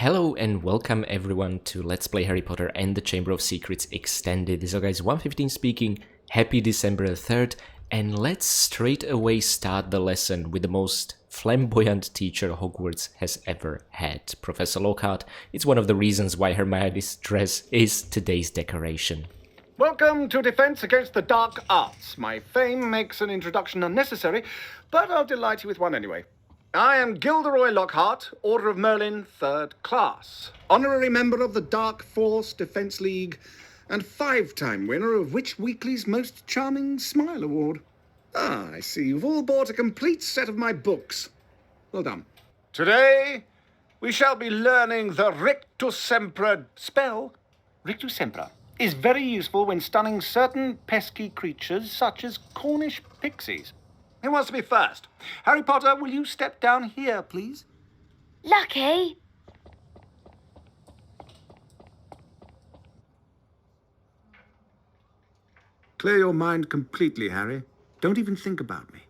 Hello and welcome everyone to Let's Play Harry Potter and the Chamber of Secrets Extended. This is guys 115 speaking. Happy December 3rd, and let's straight away start the lesson with the most flamboyant teacher Hogwarts has ever had, Professor Lockhart. It's one of the reasons why Hermione's dress is today's decoration. Welcome to Defense Against the Dark Arts. My fame makes an introduction unnecessary, but I'll delight you with one anyway. I am Gilderoy Lockhart, Order of Merlin, 3rd Class. Honorary member of the Dark Force Defense League, and 5-time winner of Witch Weekly's Most Charming Smile Award. I see you've all bought a complete set of my books. Well done. Today, we shall be learning the Rictusempra spell. Rictusempra is very useful when stunning certain pesky creatures such as Cornish pixies. Who wants to be first? Harry Potter, will you step down here, please? Lucky. Clear your mind completely, Harry. Don't even think about me.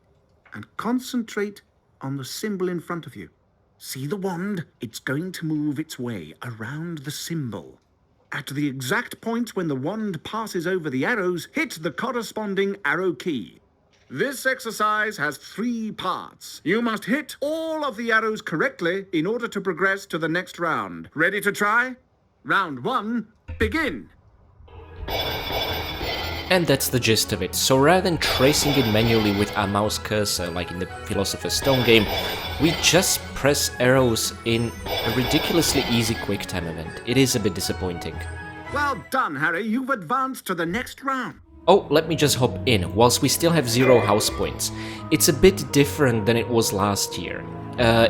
And concentrate on the symbol in front of you. See the wand? It's going to move its way around the symbol. At the exact point when the wand passes over the arrows, hit the corresponding arrow key. This exercise has 3 parts. You must hit all of the arrows correctly in order to progress to the next round. Ready to try? Round 1, begin! And that's the gist of it. So rather than tracing it manually with our mouse cursor like in the Philosopher's Stone game, we just press arrows in a ridiculously easy QuickTime event. It is a bit disappointing. Well done, Harry. You've advanced to the next round. Oh, let me just hop in. Whilst we still have 0 house points, it's a bit different than it was last year.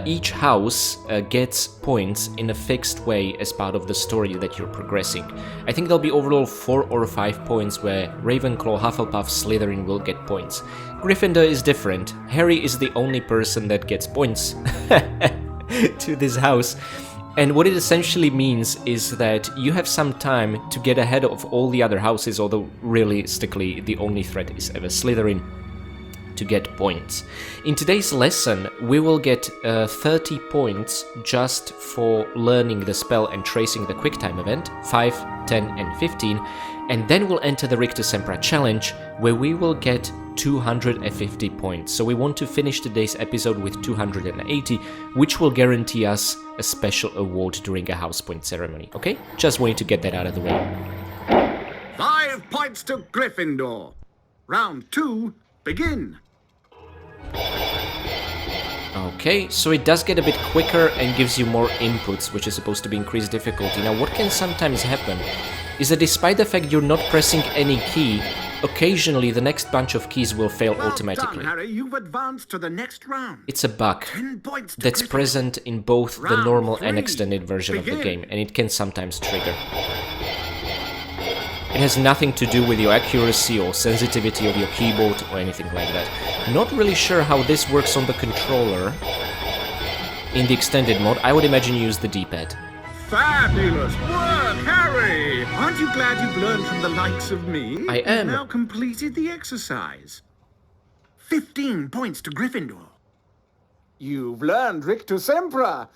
Each house gets points in a fixed way as part of the story that you're progressing. I think there'll be overall 4 or 5 points where Ravenclaw, Hufflepuff, Slytherin will get points. Gryffindor is different. Harry is the only person that gets points to this house. And what it essentially means is that you have some time to get ahead of all the other houses, although realistically the only threat is ever Slytherin, to get points. In today's lesson, we will get 30 points just for learning the spell and tracing the QuickTime event, 5, 10 and 15, and then we'll enter the Rictusempra challenge, where we will get 250 points. So we want to finish today's episode with 280, which will guarantee us a special award during a house point ceremony, okay? Just wanted to get that out of the way. 5 points to Gryffindor. Round 2, begin. Okay, so it does get a bit quicker and gives you more inputs, which is supposed to be increased difficulty. Now, what can sometimes happen is that despite the fact you're not pressing any key, occasionally the next bunch of keys will fail automatically. Done, Harry. You've advanced to the next round. It's a bug 10 points to that's Gryffindor. present in both the Round normal 3, and extended version of the begin. game, and it can sometimes trigger. It has nothing to do with your accuracy or sensitivity of your keyboard or anything like that. Not really sure how this works on the controller. In the extended mode, I would imagine you use the D-pad. Fabulous work, Harry! Aren't you glad you've learned from the likes of me? I am. You've now completed the exercise. 15 points to Gryffindor. You've learned Rictusempra.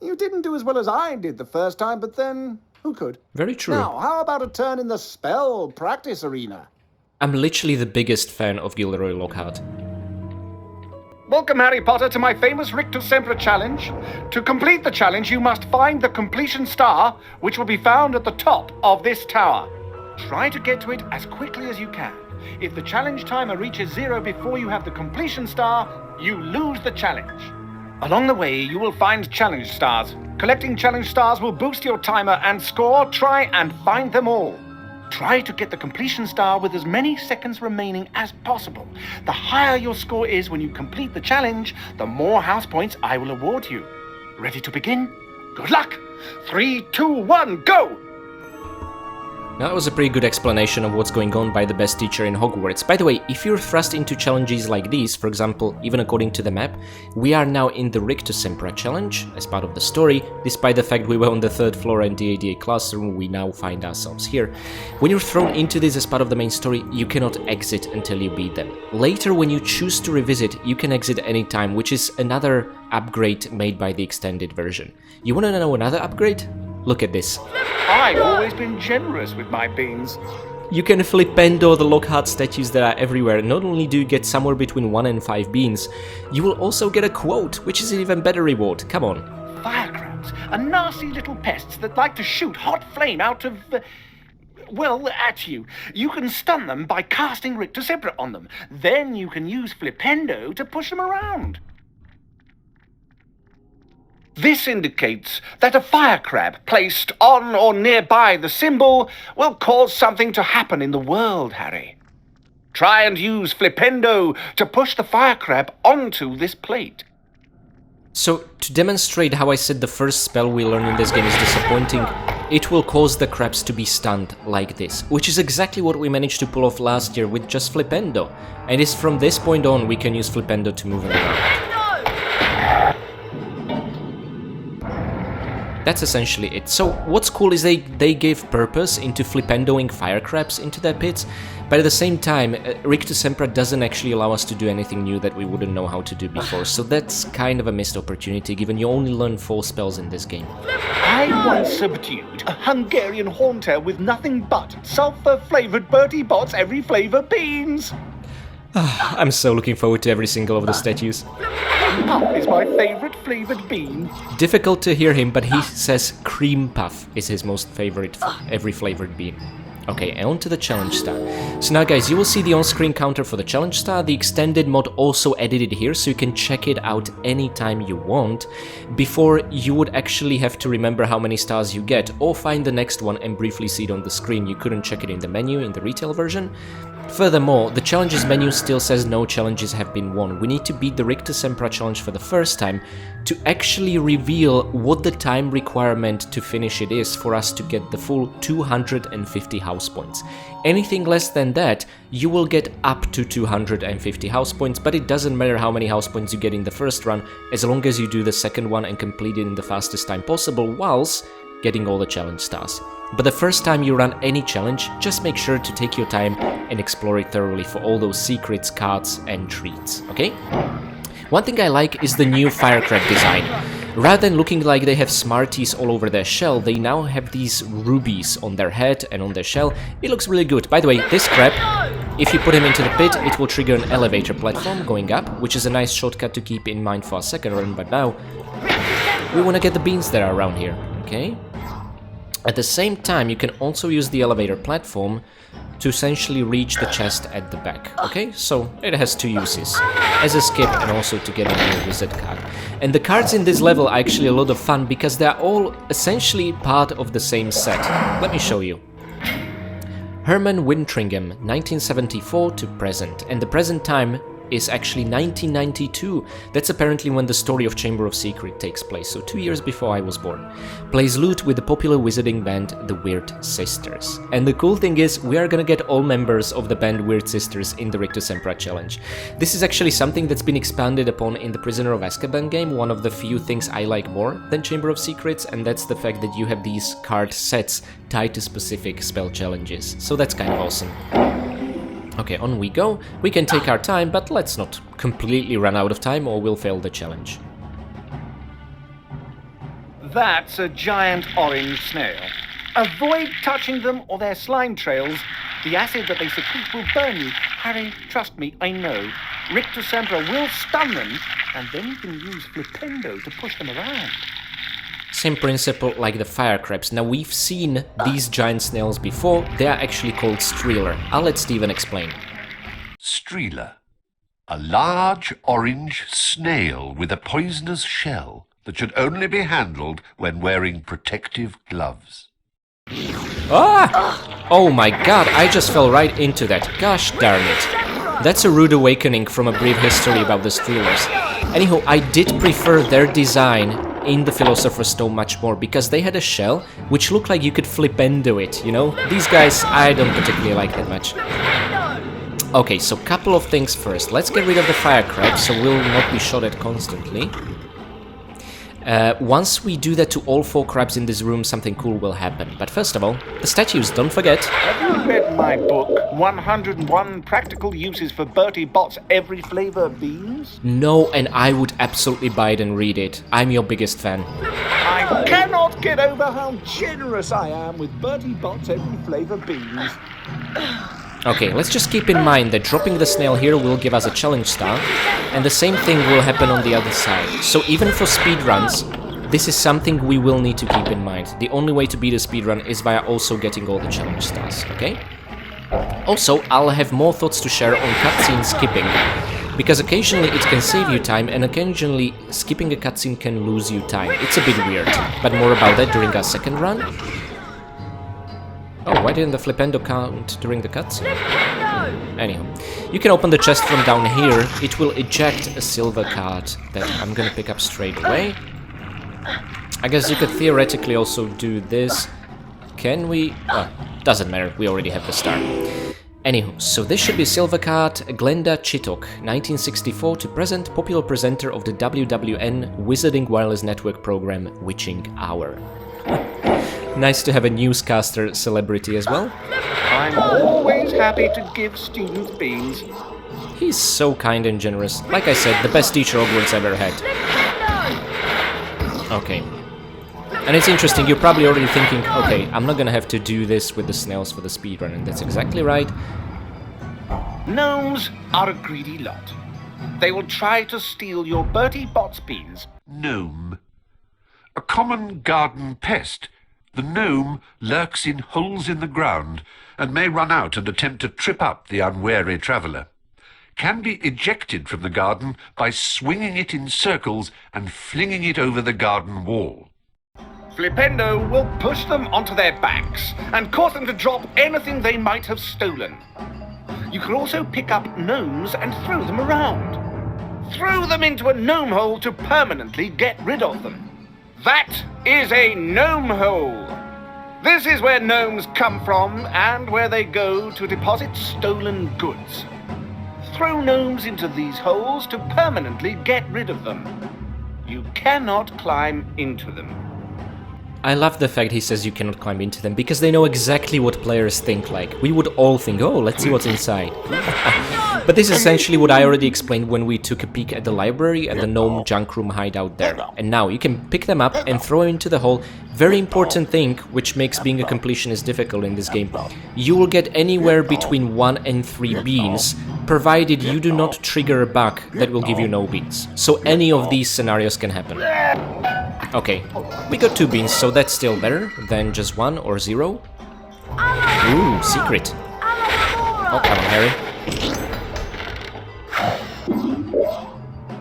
You didn't do as well as I did the first time, but then who could? Very true. Now, how about a turn in the spell practice arena? I'm literally the biggest fan of Gilderoy Lockhart. Welcome, Harry Potter, to my famous Rictusempra challenge. To complete the challenge, you must find the completion star, which will be found at the top of this tower. Try to get to it as quickly as you can. If the challenge timer reaches 0 before you have the completion star, you lose the challenge. Along the way, you will find challenge stars. Collecting challenge stars will boost your timer and score. Try and find them all. Try to get the completion star with as many seconds remaining as possible. The higher your score is when you complete the challenge, the more house points I will award you. Ready to begin? Good luck! 3, 2, 1, go! That was a pretty good explanation of what's going on by the best teacher in Hogwarts. By the way, if you're thrust into challenges like these, for example, even according to the map, we are now in the Rictusempra challenge as part of the story. Despite the fact we were on the 3rd floor in the ADA classroom, we now find ourselves here. When you're thrown into this as part of the main story, you cannot exit until you beat them. Later, when you choose to revisit, you can exit anytime, which is another upgrade made by the extended version. You want to know another upgrade? Look at this. I've always been generous with my beans. You can flipendo the Lockhart statues that are everywhere. Not only do you get somewhere between 1 and 5 beans, you will also get a quote, which is an even better reward. Come on. Fire crabs are nasty little pests that like to shoot hot flame out of... well, at you. You can stun them by casting Rictusempra on them. Then you can use flipendo to push them around. This indicates that a fire crab placed on or nearby the symbol will cause something to happen in the world, Harry. Try and use flipendo to push the fire crab onto this plate. So, to demonstrate how I said the first spell we learn in this game is disappointing, it will cause the crabs to be stunned like this, which is exactly what we managed to pull off last year with just flipendo. And it's from this point on we can use flipendo to move them around. That's essentially it. So what's cool is they gave purpose into flipendoing fire crabs into their pits, but at the same time, Rictusempra doesn't actually allow us to do anything new that we wouldn't know how to do before, so that's kind of a missed opportunity, given you only learn 4 spells in this game. I once subdued a Hungarian haunter with nothing but sulfur-flavoured Bertie Bott's every flavour beans. I'm so looking forward to every single of the statues. Puff is my favourite flavoured bean. Difficult to hear him, but he says cream puff is his most favorite every flavored bean. Okay, and on to the challenge star. So now guys, you will see the on-screen counter for the challenge star, the extended mod also edited here, so you can check it out anytime you want. Before, you would actually have to remember how many stars you get, or find the next one and briefly see it on the screen. You couldn't check it in the menu in the retail version. Furthermore, the challenges menu still says no challenges have been won. We need to beat the Rictusempra challenge for the first time to actually reveal what the time requirement to finish it is for us to get the full 250 house points. Anything less than that, you will get up to 250 house points, but it doesn't matter how many house points you get in the first run, as long as you do the second one and complete it in the fastest time possible, whilst getting all the challenge stars. But the first time you run any challenge, just make sure to take your time and explore it thoroughly for all those secrets, cards and treats, okay? One thing I like is the new fire crab design. Rather than looking like they have Smarties all over their shell, they now have these rubies on their head and on their shell. It looks really good. By the way, this crab, if you put him into the pit, it will trigger an elevator platform going up, which is a nice shortcut to keep in mind for our second run, but now we want to get the beans that are around here, okay? At the same time, you can also use the elevator platform to essentially reach the chest at the back, okay? So it has 2 uses, as a skip and also to get a new wizard card. And the cards in this level are actually a lot of fun because they're all essentially part of the same set. Let me show you. Herman Wintringham, 1974 to present, and the present time is actually 1992. That's apparently when the story of Chamber of Secret takes place, so 2 years before I was born. Plays lute with the popular wizarding band The Weird Sisters. And the cool thing is, we are gonna get all members of the band Weird Sisters in the Rictusempra challenge. This is actually something that's been expanded upon in the Prisoner of Azkaban game, one of the few things I like more than Chamber of Secrets, and that's the fact that you have these card sets tied to specific spell challenges. So that's kind of awesome. Okay, on we go. We can take our time, but let's not completely run out of time or we'll fail the challenge. That's a giant orange snail. Avoid touching them or their slime trails. The acid that they secrete will burn you. Harry, trust me, I know. Rictusempra will stun them, and then you can use flipendo to push them around. Same principle like the fire crabs. Now we've seen these giant snails before, they are actually called Streeler. I'll let Steven explain. Streeler, a large orange snail with a poisonous shell that should only be handled when wearing protective gloves. Ah! Oh my god, I just fell right into that. Gosh darn it. That's a rude awakening from a brief history about the Streelers. Anyhow, I did prefer their design in the Philosopher's Stone much more, because they had a shell which looked like you could flipendo it, you know? These guys I don't particularly like that much. Okay, so couple of things first. Let's get rid of the fire crabs so we'll not be shot at constantly. Once we do that to all 4 crabs in this room, something cool will happen. But first of all, the statues, don't forget. Have you read my book, 101 Practical Uses for Bertie Bott's Every Flavor Beans? No, and I would absolutely buy it and read it. I'm your biggest fan. I cannot get over how generous I am with Bertie Bott's Every Flavor Beans. Okay, let's just keep in mind that dropping the snail here will give us a challenge star, and the same thing will happen on the other side. So even for speedruns, this is something we will need to keep in mind. The only way to beat a speedrun is via also getting all the challenge stars, okay? Also, I'll have more thoughts to share on cutscene skipping, because occasionally it can save you time, and occasionally skipping a cutscene can lose you time. It's a bit weird, but more about that during our second run. Oh, why didn't the flipendo count during the cutscene? Anyhow, you can open the chest from down here. It will eject a silver card that I'm gonna pick up straight away. I guess you could theoretically also do this. Can we? Oh, doesn't matter, we already have the star. Anywho, so this should be a silver card. Glenda Chittock, 1964 to present, popular presenter of the WWN Wizarding Wireless Network program Witching Hour. Nice to have a newscaster celebrity as well. I'm always happy to give students beans. He's so kind and generous. Like I said, the best teacher Hogwarts ever had. Okay. And it's interesting, you're probably already thinking, okay, I'm not gonna have to do this with the snails for the speedrun, and that's exactly right. Gnomes are a greedy lot. They will try to steal your Bertie Bott's beans. Gnome. A common garden pest. The gnome lurks in holes in the ground and may run out and attempt to trip up the unwary traveller. Can be ejected from the garden by swinging it in circles and flinging it over the garden wall. Flipendo will push them onto their backs and cause them to drop anything they might have stolen. You can also pick up gnomes and throw them around. Throw them into a gnome hole to permanently get rid of them. That is a gnome hole. This is where gnomes come from and where they go to deposit stolen goods. Throw gnomes into these holes to permanently get rid of them. You cannot climb into them. I love the fact he says you cannot climb into them, because they know exactly what players think like. We would all think, oh, let's see what's inside. But this is essentially what I already explained when we took a peek at the library and the gnome junk room hideout there. And now you can pick them up and throw them into the hole. Very important thing, which makes being a completionist difficult in this game. You will get anywhere between 1 and 3 beans, provided you do not trigger a bug that will give you no beans. So any of these scenarios can happen. Okay, we got 2 beans, so that's still better than just 1 or 0. Ooh, secret. Oh, come on, Harry.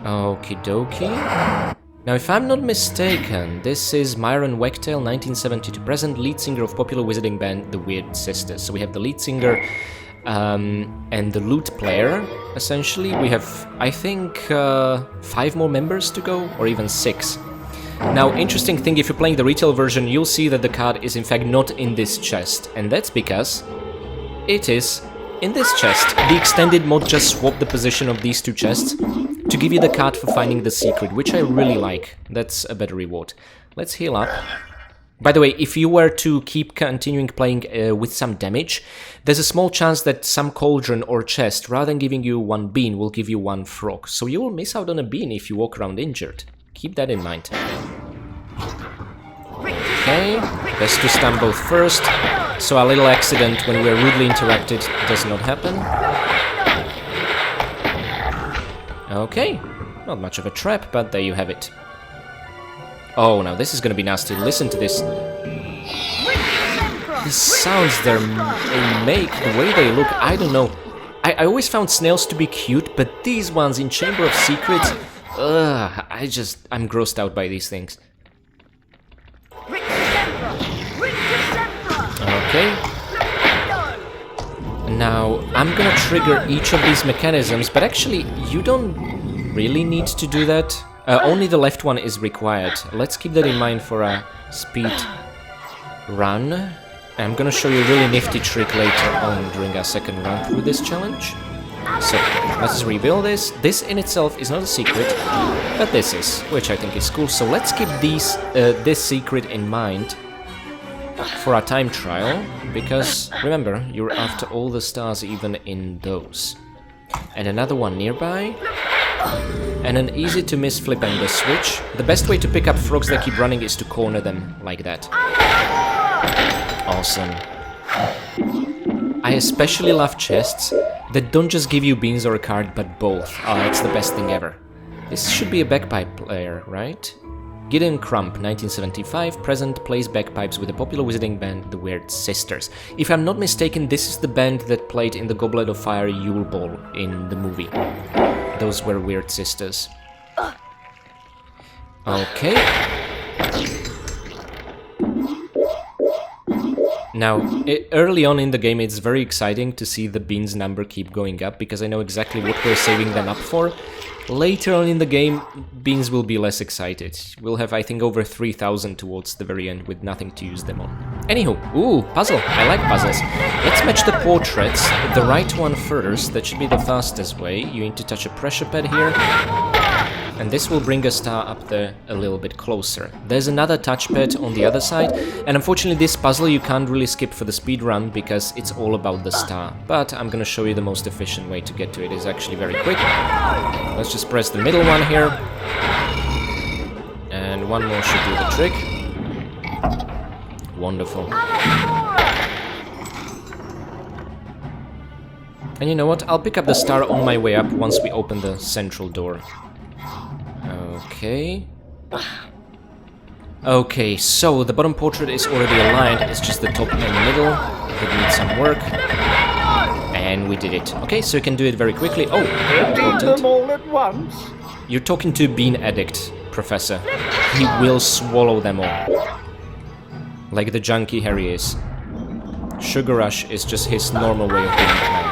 Okie dokie. Now, if I'm not mistaken, this is Myron Wechtel, 1970 to present, lead singer of popular wizarding band The Weird Sisters. So we have the lead singer and the lute player, essentially. We have, I think, 5 more members to go, or even 6. Now, interesting thing, if you're playing the retail version, you'll see that the card is in fact not in this chest, and that's because it is in this chest. The extended mod just swapped the position of these 2 chests to give you the card for finding the secret, which I really like. That's a better reward. Let's heal up. By the way, if you were to keep continuing playing with some damage, there's a small chance that some cauldron or chest, rather than giving you 1 bean, will give you 1 frog. So you will miss out on a bean if you walk around injured. Keep that in mind. Okay, best to stun both first, so a little accident when we're rudely interrupted does not happen. Okay, not much of a trap, but there you have it. Oh, now this is gonna be nasty. Listen to this. The sounds they make, the way they look, I don't know. I always found snails to be cute, but these ones in Chamber of Secrets, ugh, I'm grossed out by these things. Okay. Now, I'm gonna trigger each of these mechanisms, but actually, you don't really need to do that. Only the left one is required. Let's keep that in mind for a speed run. I'm gonna show you a really nifty trick later on during our second run through this challenge. So, let's reveal this. This in itself is not a secret, but this is, which I think is cool. So let's keep this secret in mind for our time trial, because remember, you're after all the stars even in those. And another one nearby. And an easy to miss flip and the switch. The best way to pick up frogs that keep running is to corner them like that. Awesome. I especially love chests that don't just give you beans or a card, but both. Oh, it's the best thing ever. This should be a bagpipe player, right? Gideon Crump, 1975, present, plays bagpipes with the popular wizarding band, the Weird Sisters. If I'm not mistaken, this is the band that played in the Goblet of Fire Yule Ball in the movie. Those were Weird Sisters. Okay. Now, early on in the game, it's very exciting to see the beans number keep going up, because I know exactly what we're saving them up for. Later on in the game, beans will be less excited. We'll have, I think, over 3,000 towards the very end with nothing to use them on. Anywho, ooh, puzzle. I like puzzles. Let's match the portraits. The right one first. That should be the fastest way. You need to touch a pressure pad here. And this will bring a star up there a little bit closer. There's another touchpad on the other side, and unfortunately this puzzle you can't really skip for the speed run because it's all about the star. But I'm gonna show you the most efficient way to get to it. It's actually very quick. Let's just press the middle one here. And one more should do the trick. Wonderful. And you know what? I'll pick up the star on my way up once we open the central door. Okay. Okay, so the bottom portrait is already aligned, it's just the top and middle that needs some work. And we did it. Okay, so you can do it very quickly. Oh, Eat them all at once. You're talking to Bean Addict, Professor. He will swallow them all. Like the junkie Harry is. Sugar Rush is just his normal way of being kind.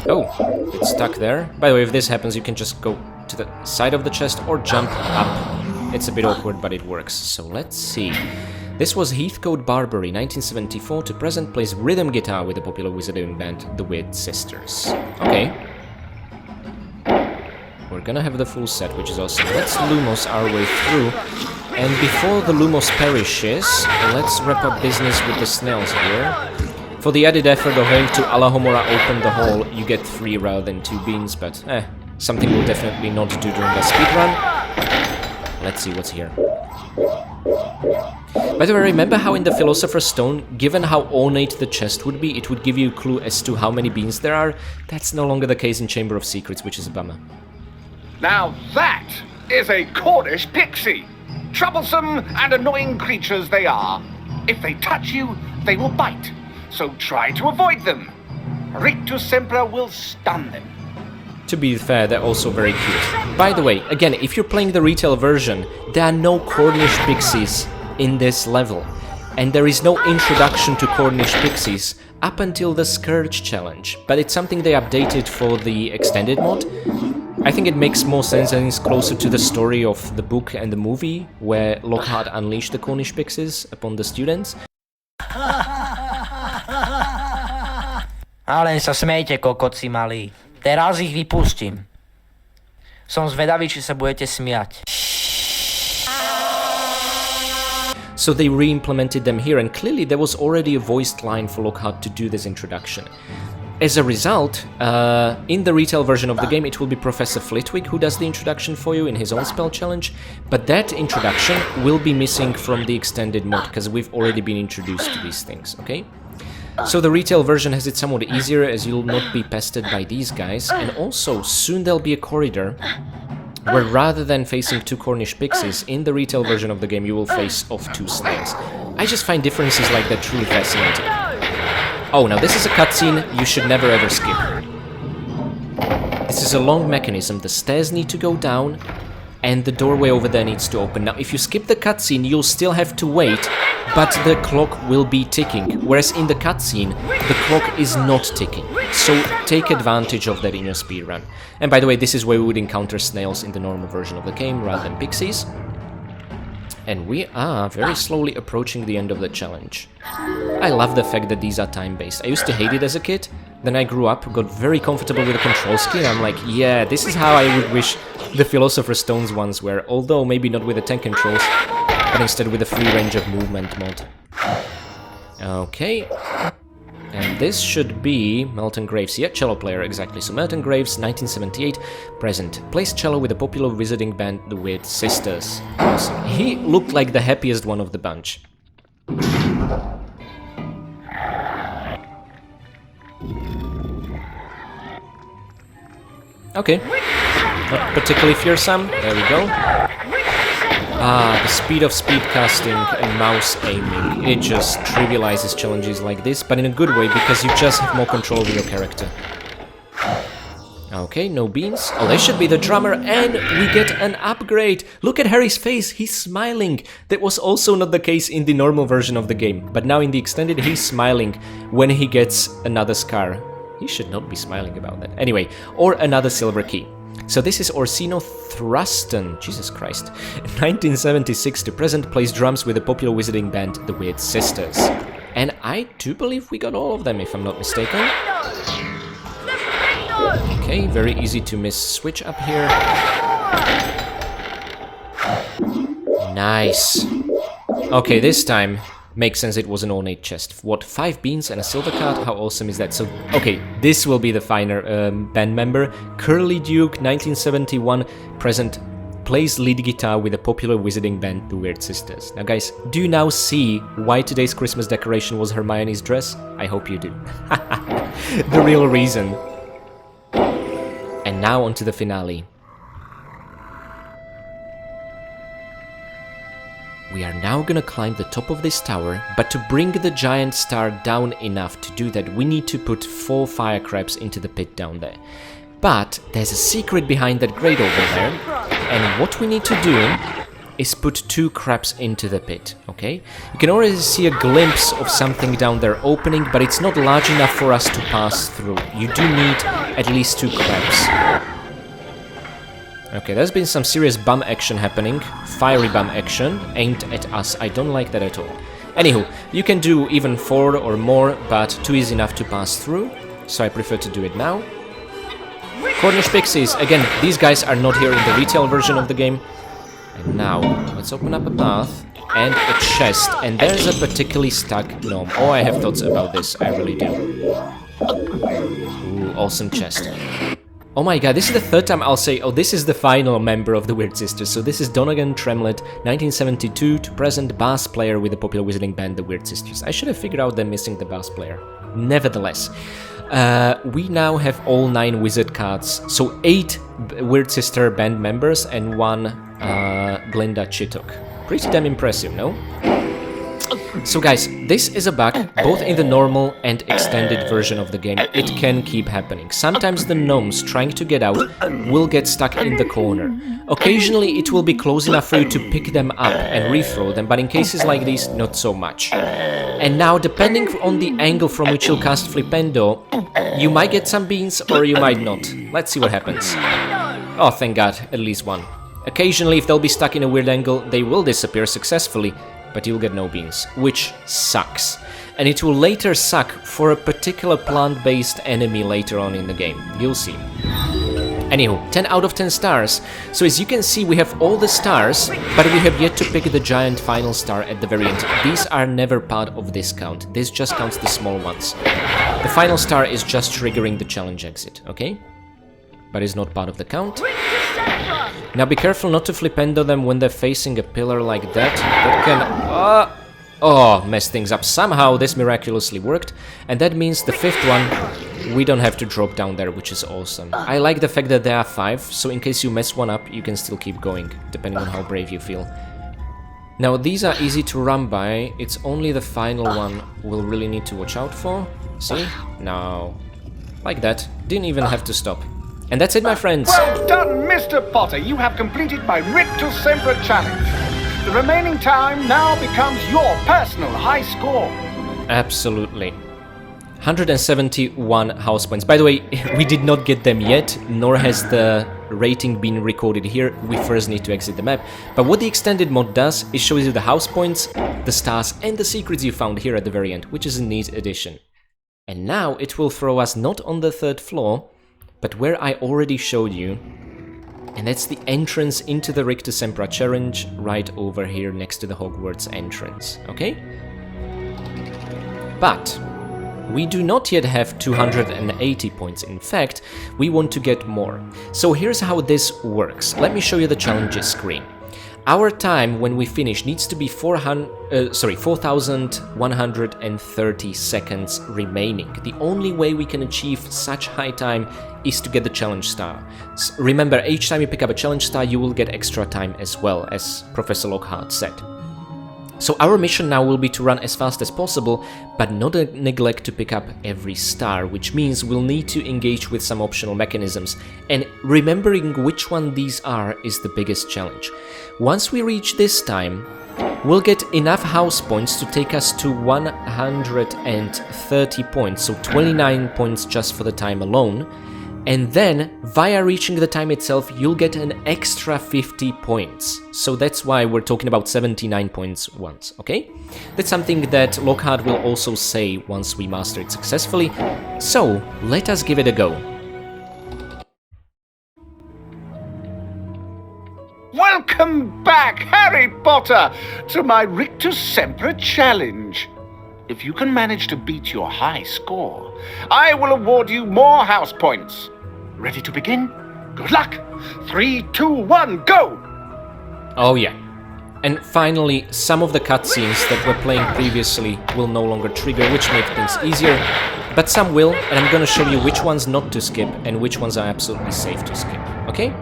Oh, it's stuck there. By the way, if this happens, you can just go to the side of the chest or jump up. It's a bit awkward, but it works. So let's see. This was Heathcote Barbary, 1974 to present, plays rhythm guitar with the popular wizarding band, the Weird Sisters. Okay. We're gonna have the full set, which is awesome. Let's Lumos our way through. And before the Lumos perishes, let's wrap up business with the snails here. For the added effort of having to Alahomora open the hole, you get 3 rather than 2 beans, but something we'll definitely not do during the speedrun. Let's see what's here. By the way, remember how in the Philosopher's Stone, given how ornate the chest would be, it would give you a clue as to how many beans there are? That's no longer the case in Chamber of Secrets, which is a bummer. Now that is a Cornish pixie. Troublesome and annoying creatures they are. If they touch you, they will bite. So try to avoid them. Rictusempra will stun them. To be fair, they're also very cute. By the way, again, if you're playing the retail version, there are no Cornish pixies in this level. And there is no introduction to Cornish pixies up until the Scourge challenge. But it's something they updated for the extended mod. I think it makes more sense and is closer to the story of the book and the movie, where Lockhart unleashed the Cornish pixies upon the students. Ale sa smejte, kokoci malí. Teraz ich vypustím. Som zvedavý, či sa budete smiať. So they re-implemented them here, and clearly there was already a voiced line for Lockhart to do this introduction. As a result, in the retail version of the game, it will be Professor Flitwick who does the introduction for you in his own spell challenge, but that introduction will be missing from the extended mod, because we've already been introduced to these things, okay? So the retail version has it somewhat easier, as you'll not be pestered by these guys, and also soon there'll be a corridor where rather than facing 2 Cornish pixies, in the retail version of the game you will face off 2 snails. I just find differences like that truly fascinating. Oh, now this is a cutscene you should never ever skip. This is a long mechanism, the stairs need to go down, and the doorway over there needs to open. Now, if you skip the cutscene, you'll still have to wait, but the clock will be ticking, whereas in the cutscene, the clock is not ticking. So take advantage of that in your speedrun. And by the way, this is where we would encounter snails in the normal version of the game rather than pixies. And we are very slowly approaching the end of the challenge. I love the fact that these are time-based. I used to hate it as a kid, then I grew up, got very comfortable with the control scheme, and I'm like, yeah, this is how I would wish the Philosopher's Stones ones were, although maybe not with the tank controls, but instead with the free range of movement mod. Okay. And this should be Melton Graves. Yeah, cello player, exactly. So Melton Graves, 1978, present. Plays cello with a popular visiting band, the Weird Sisters. Awesome. He looked like the happiest one of the bunch. Okay. Not particularly fearsome. There we go. Ah, the speed of speedcasting and mouse aiming. It just trivializes challenges like this, but in a good way, because you just have more control over your character. Okay, no beans. Oh, there should be the drummer, and we get an upgrade! Look at Harry's face, he's smiling! That was also not the case in the normal version of the game, but now in the extended, he's smiling when he gets another scar. He should not be smiling about that. Anyway, or another silver key. So this is Orsino Thruston, Jesus Christ, 1976 to present, plays drums with the popular visiting band, the Weird Sisters. And I do believe we got all of them, if I'm not mistaken. Okay, very easy to miss switch up here. Nice. Okay, this time makes sense, it was an ornate chest. What, 5 beans and a silver card? How awesome is that? So, okay, this will be the final band member. Curly Duke, 1971, present, plays lead guitar with a popular visiting band, the Weird Sisters. Now guys, do you now see why today's Christmas decoration was Hermione's dress? I hope you do. The real reason. And now onto the finale. We are now gonna climb the top of this tower, but to bring the giant star down enough to do that, we need to put 4 fire crabs into the pit down there. But there's a secret behind that grate over there, and what we need to do is put 2 crabs into the pit, okay? You can already see a glimpse of something down there opening, but it's not large enough for us to pass through. You do need at least 2 crabs. Okay, there's been some serious bum action happening. Fiery bum action, aimed at us. I don't like that at all. Anywho, you can do even 4 or more, but 2 is enough to pass through, so I prefer to do it now. Cornish Pixies, again, these guys are not here in the retail version of the game. And now, let's open up a path and a chest, and there's a particularly stuck gnome. Oh, I have thoughts about this, I really do. Ooh, awesome chest. Oh my god, this is the 3rd time I'll say, oh, this is the final member of the Weird Sisters. So this is Donegan Tremlett, 1972 to present, bass player with the popular visiting band, the Weird Sisters. I should have figured out them missing the bass player. Nevertheless, we now have all 9 wizard cards. So 8 Weird Sister band members and 1 Glinda Chittock. Pretty damn impressive, no? So guys, this is a bug, both in the normal and extended version of the game. It can keep happening. Sometimes the gnomes trying to get out will get stuck in the corner. Occasionally it will be close enough for you to pick them up and rethrow them, but in cases like these, not so much. And now, depending on the angle from which you'll cast Flipendo, you might get some beans or you might not. Let's see what happens. Oh, thank god, at least 1. Occasionally, if they'll be stuck in a weird angle, they will disappear successfully, but you'll get no beans, which sucks. And it will later suck for a particular plant-based enemy later on in the game. You'll see. Anywho, 10 out of 10 stars. So as you can see, we have all the stars, but we have yet to pick the giant final star at the very end. These are never part of this count. This just counts the small ones. The final star is just triggering the challenge exit, okay? But is not part of the count. Now be careful not to flipendo them when they're facing a pillar like that. That can... mess things up. Somehow this miraculously worked. And that means the 5th one, we don't have to drop down there, which is awesome. I like the fact that there are 5, so in case you mess one up, you can still keep going, depending on how brave you feel. Now these are easy to run by. It's only the final one we'll really need to watch out for. See? Now, like that. Didn't even have to stop. And that's it, my friends. Well done, Mr. Potter. You have completed my Rictusempra challenge. The remaining time now becomes your personal high score. Absolutely. 171 house points. By the way, we did not get them yet, nor has the rating been recorded here. We first need to exit the map. But what the extended mod does is shows you the house points, the stars, and the secrets you found here at the very end, which is a neat addition. And now it will throw us not on the 3rd floor, but where I already showed you. And that's the entrance into the Rictusempra challenge, right over here next to the Hogwarts entrance, okay? But we do not yet have 280 points. In fact, we want to get more. So here's how this works. Let me show you the challenges screen. Our time when we finish needs to be 4,130 seconds remaining. The only way we can achieve such high time is to get the challenge star. Remember, each time you pick up a challenge star, you will get extra time as well, as Professor Lockhart said. So our mission now will be to run as fast as possible, but not neglect to pick up every star, which means we'll need to engage with some optional mechanisms, and remembering which one these are is the biggest challenge. Once we reach this time, we'll get enough house points to take us to 130 points, so 29 points just for the time alone. And then, via reaching the time itself, you'll get an extra 50 points. So that's why we're talking about 79 points once, okay? That's something that Lockhart will also say once we master it successfully. So, let us give it a go. Welcome back, Harry Potter, to my Rictusempra challenge. If you can manage to beat your high score, I will award you more house points. Ready to begin? Good luck! 3, 2, 1, go! Oh yeah. And finally, some of the cutscenes that were playing previously will no longer trigger, which makes things easier. But some will, and I'm gonna show you which ones not to skip and which ones are absolutely safe to skip, okay?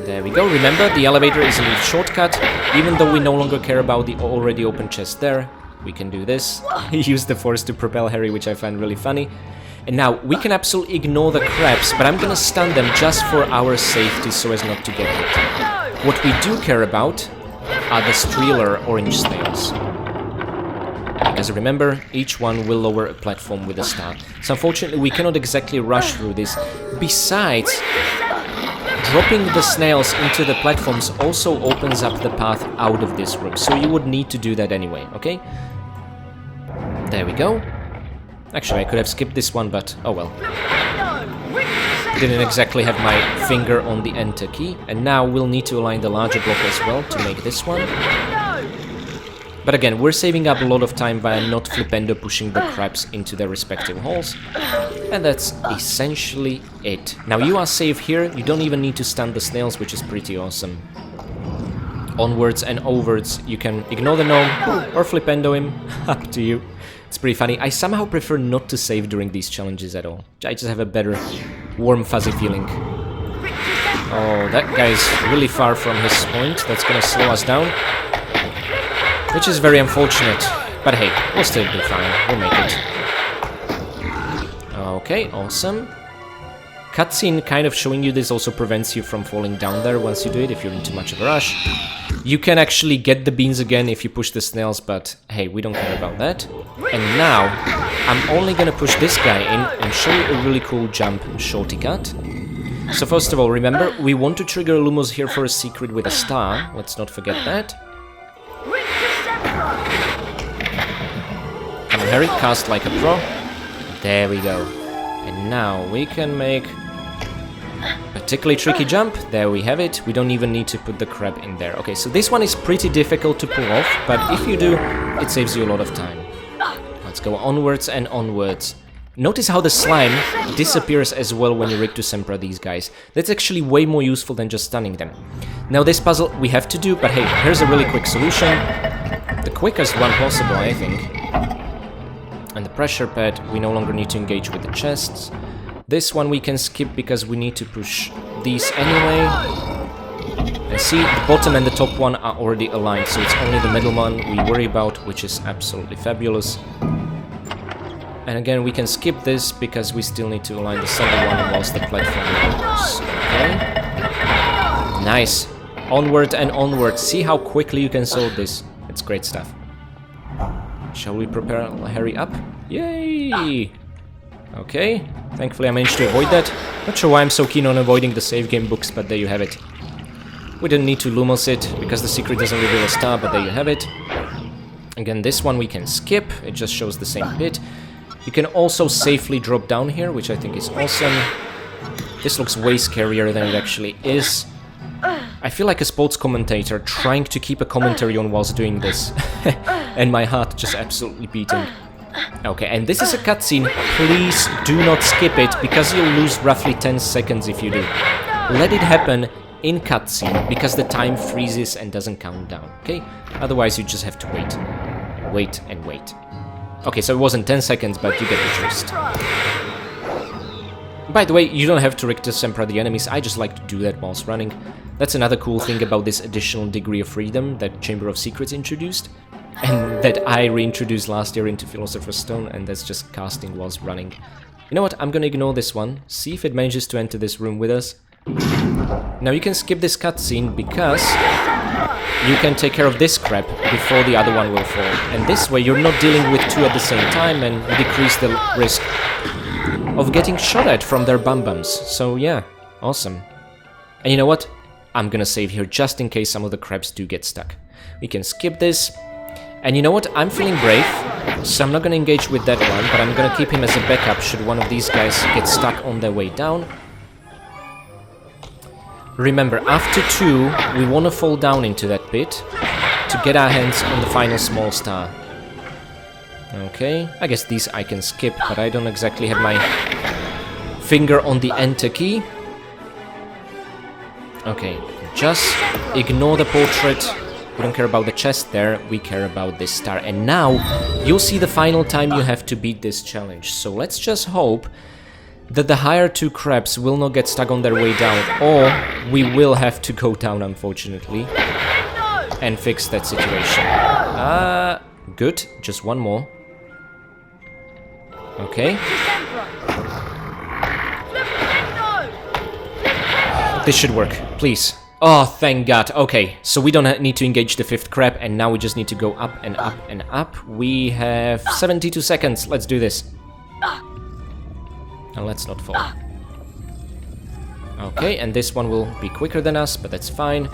There we go. Remember, the elevator is a neat shortcut. Even though we no longer care about the already open chest there, we can do this. Use the force to propel Harry, which I find really funny. And now, we can absolutely ignore the crabs, but I'm gonna stun them just for our safety so as not to get hit. What we do care about are the Streeler orange snails. Because remember, each one will lower a platform with a star. So unfortunately, we cannot exactly rush through this. Besides, dropping the snails into the platforms also opens up the path out of this room, so you would need to do that anyway, okay? There we go. Actually, I could have skipped this one, but oh well. Didn't exactly have my finger on the enter key, and now we'll need to align the larger block as well to make this one. But again, we're saving up a lot of time by not flipendo pushing the crabs into their respective holes. And that's essentially it. Now you are safe here, you don't even need to stun the snails, which is pretty awesome. Onwards and overwards, you can ignore the gnome or flipendo him, up to you. It's pretty funny. I somehow prefer not to save during these challenges at all. I just have a better warm fuzzy feeling. Oh, that guy's really far from his point, that's gonna slow us down. Which is very unfortunate, but hey, we'll still be fine, we'll make it. Okay, awesome. Cutscene kind of showing you this also prevents you from falling down there once you do it, if you're in too much of a rush. You can actually get the beans again if you push the snails, but hey, we don't care about that. And now, I'm only gonna push this guy in and show you a really cool jump shorty cut. So first of all, remember, we want to trigger Lumos here for a secret with a star, let's not forget that. Come on, Harry, cast like a pro. There we go. And now we can make a particularly tricky jump. There we have it. We don't even need to put the crab in there. Okay, so this one is pretty difficult to pull off, but if you do, it saves you a lot of time. Let's go onwards and onwards. Notice how the slime disappears as well when you Rictusempra these guys. That's actually way more useful than just stunning them. Now this puzzle we have to do, but hey, here's a really quick solution. The quickest one possible, I think. And the pressure pad, we no longer need to engage with the chests. This one we can skip because we need to push these anyway. And see, the bottom and the top one are already aligned, so it's only the middle one we worry about, which is absolutely fabulous. And again, we can skip this because we still need to align the center one whilst the platform moves. Okay. Nice. Onward and onward. See how quickly you can solve this. It's great stuff. Shall we prepare Harry up? Yay! Okay. Thankfully I managed to avoid that. Not sure why I'm so keen on avoiding the save game books, but there you have it. We didn't need to Lumos it, because the secret doesn't reveal a star, but there you have it. Again, this one we can skip. It just shows the same bit. You can also safely drop down here, which I think is awesome. This looks way scarier than it actually is. I feel like a sports commentator trying to keep a commentary on whilst doing this. And my heart just absolutely beating. Okay, and this is a cutscene. Please do not skip it, because you'll lose roughly 10 seconds if you do. Let it happen in cutscene, because the time freezes and doesn't count down, okay? Otherwise you just have to wait. Wait and wait. Okay, so it wasn't 10 seconds, but you get the gist. By the way, you don't have to Rictusempra the enemies, I just like to do that whilst running. That's another cool thing about this additional degree of freedom that Chamber of Secrets introduced. And that I reintroduced last year into Philosopher's Stone, and that's just casting whilst running. You know what, I'm gonna ignore this one, see if it manages to enter this room with us. Now you can skip this cutscene because you can take care of this crap before the other one will fall. And this way you're not dealing with two at the same time and you decrease the risk of getting shot at from their bum-bums. So yeah, awesome. And you know what? I'm gonna save here just in case some of the crabs do get stuck. We can skip this. And you know what? I'm feeling brave, so I'm not gonna engage with that one, but I'm gonna keep him as a backup should one of these guys get stuck on their way down. Remember, after 2, we want to fall down into that pit to get our hands on the final small star. Okay, I guess these I can skip, but I don't exactly have my finger on the enter key. Okay, just ignore the portrait. We don't care about the chest there, we care about this star. And now, you'll see the final time you have to beat this challenge. So let's just hope that the higher 2 crabs will not get stuck on their way down, or we will have to go down, unfortunately, and fix that situation. Good, just one more. Okay. This should work, please. Oh, thank God. Okay, so we don't need to engage the 5th crab, and now we just need to go up and up and up. We have 72 seconds, let's do this. And let's not fall. Okay, and this one will be quicker than us, but that's fine.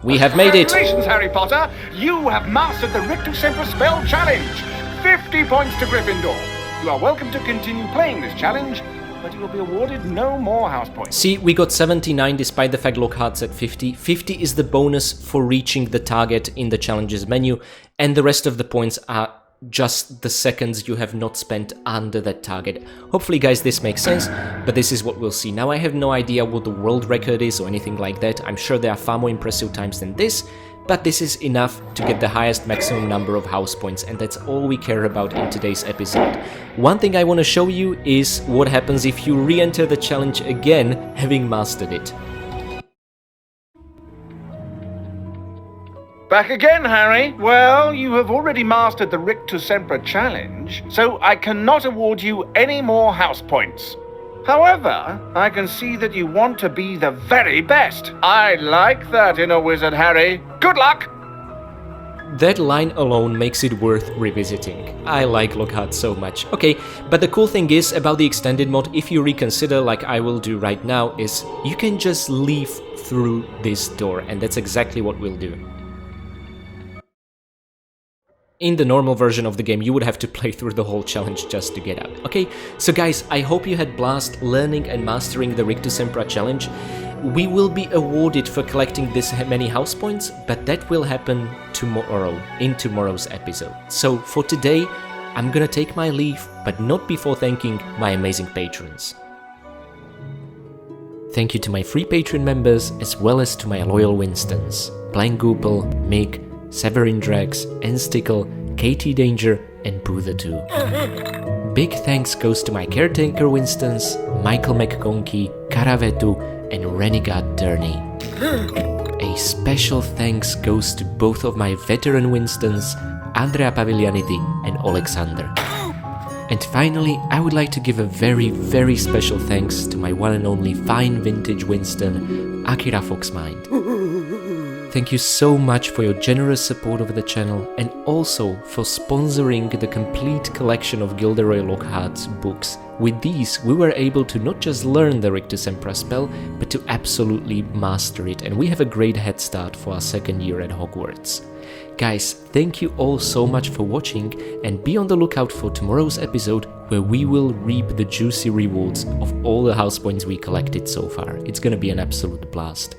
We have made it! Congratulations, Harry Potter! You have mastered the Rictusempra Spell Challenge! 50 points to Gryffindor! You are welcome to continue playing this challenge, but you will be awarded no more house points. See, we got 79 despite the fact Lockhart's at 50. 50 is the bonus for reaching the target in the challenges menu, and the rest of the points are just the seconds you have not spent under that target. Hopefully, guys, this makes sense, but this is what we'll see. Now, I have no idea what the world record is or anything like that. I'm sure there are far more impressive times than this, but this is enough to get the highest maximum number of house points, and that's all we care about in today's episode. One thing I want to show you is what happens if you re-enter the challenge again, having mastered it. Back again, Harry. Well, you have already mastered the Rictusempra Challenge, so I cannot award you any more house points. However, I can see that you want to be the very best. I like that in a wizard, Harry. Good luck! That line alone makes it worth revisiting. I like Lockhart so much. Okay, but the cool thing is about the extended mod, if you reconsider like I will do right now, is you can just leave through this door, and that's exactly what we'll do. In the normal version of the game, you would have to play through the whole challenge just to get out. Okay, so guys, I hope you had blast learning and mastering the Rictusempra challenge. We will be awarded for collecting this many house points, but that will happen tomorrow, in tomorrow's episode. So for today, I'm gonna take my leave, but not before thanking my amazing patrons. Thank you to my free Patreon members, as well as to my loyal Winstons, Blank Goopel, Mick, Severin Drax, Enstickle, Katie Danger, and Boother 2. Big thanks goes to my caretaker Winstons, Michael McConkey, Karavetu, and Renegade Durney. A special thanks goes to both of my veteran Winstons, Andrea Paviglianiti and Alexander. And finally, I would like to give a very, very special thanks to my one and only fine vintage Winston, Akira Foxmind. Thank you so much for your generous support of the channel and also for sponsoring the complete collection of Gilderoy Lockhart's books. With these, we were able to not just learn the Rictusempra spell, but to absolutely master it, and we have a great head start for our second year at Hogwarts. Guys, thank you all so much for watching, and be on the lookout for tomorrow's episode where we will reap the juicy rewards of all the house points we collected so far. It's gonna be an absolute blast.